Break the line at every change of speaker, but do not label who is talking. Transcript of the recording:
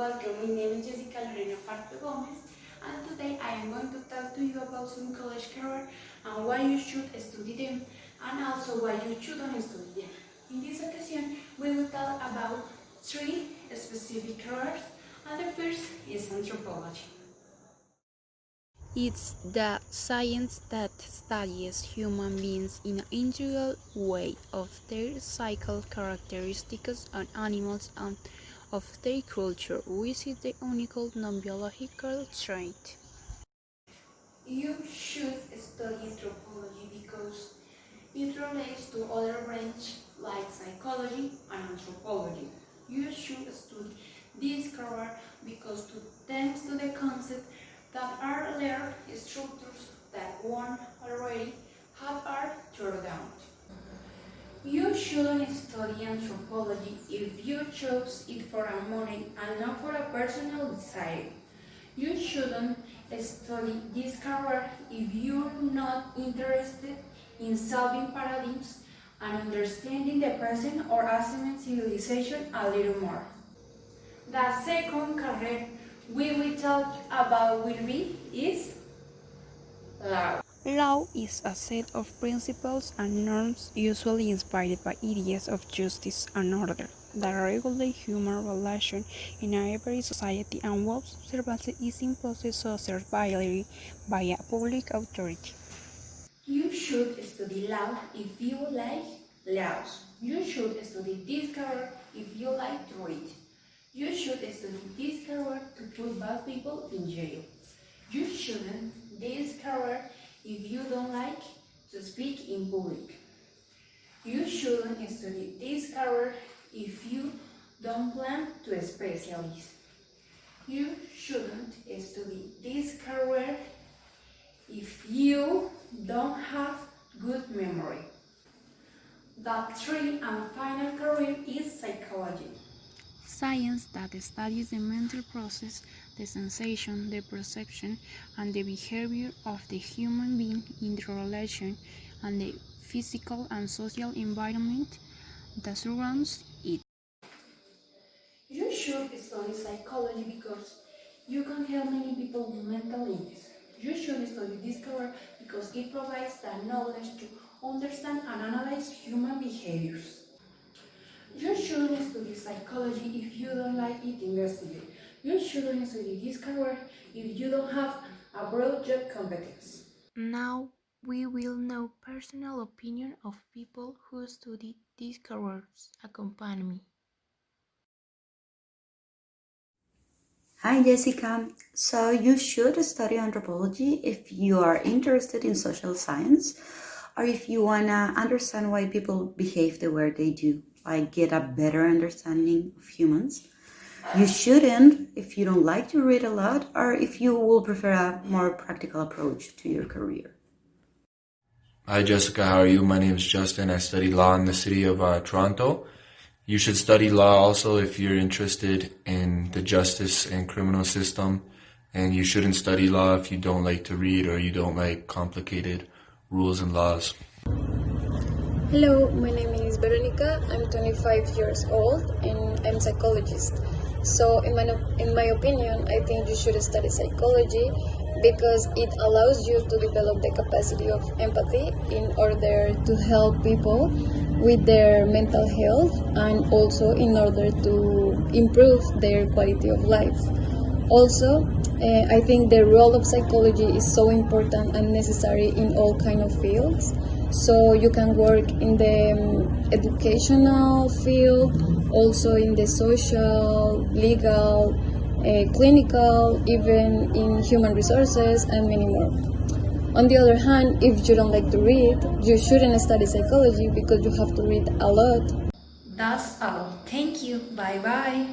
welcome. My name is Jessica Lorena Parto Gomez, and today I am going to talk to you about some college career and why you should study them, and also why you shouldn't study them. In this occasion, we will talk about three specific careers, and the first is anthropology.
It's the science that studies human beings in an integral way of their psychical characteristics and animals and of their culture, which is the unique non-biological trait.
You should study anthropology because it relates to other branches like psychology and anthropology. You should study this career because thanks to the concept that are learned structures that one already have are turned out. You shouldn't study anthropology if you chose it for a money and not for a personal desire. You shouldn't study this career if you're not interested in solving paradigms and understanding the present or ancient civilization a little more. The second career we will talk about is law.
Law is a set of principles and norms usually inspired by ideas of justice and order that regulate human relations in every society and whose observance is imposed socially by a public authority.
You should study law if you like laws. You should study this career if you like to read. You should study this career to put bad people in jail. You shouldn't this career if you don't like to speak in public. You shouldn't study this career if you don't plan to specialize. You shouldn't study this career if you don't have good memory. The third and final career is psychology.
Science that studies the mental process, the sensation, the perception, and the behavior of the human being in the relation and the physical and social environment that surrounds it.
You should study psychology because you can help many people with mental illness. You should study this career because it provides the knowledge to understand and analyze human behaviors. You shouldn't study psychology if you don't like it investigate. You shouldn't study this career if you don't have a broad job competence.
Now we will know personal opinion of people who study these careers. Accompany me.
Hi Jessica. So you should study anthropology if you are interested in social science or if you want to understand why people behave the way they do, like get a better understanding of humans. You shouldn't if you don't like to read a lot or if you will prefer a more practical approach to your career.
Hi Jessica, how are you? My name is Justin. I study law in the city of Toronto. You should study law also if you're interested in the justice and criminal system, and you shouldn't study law if you don't like to read or you don't like complicated rules and laws.
Hello, my name is Veronica. I'm 25 years old and I'm a psychologist. So in my opinion, I think you should study psychology because it allows you to develop the capacity of empathy in order to help people with their mental health and also in order to improve their quality of life. Also, I think the role of psychology is so important and necessary in all kind of fields. So you can work in the educational field, also in the social, legal, clinical, even in human resources and many more. On the other hand, if you don't like to read, you shouldn't study psychology because you have to read a lot.
That's all. Thank you. Bye bye.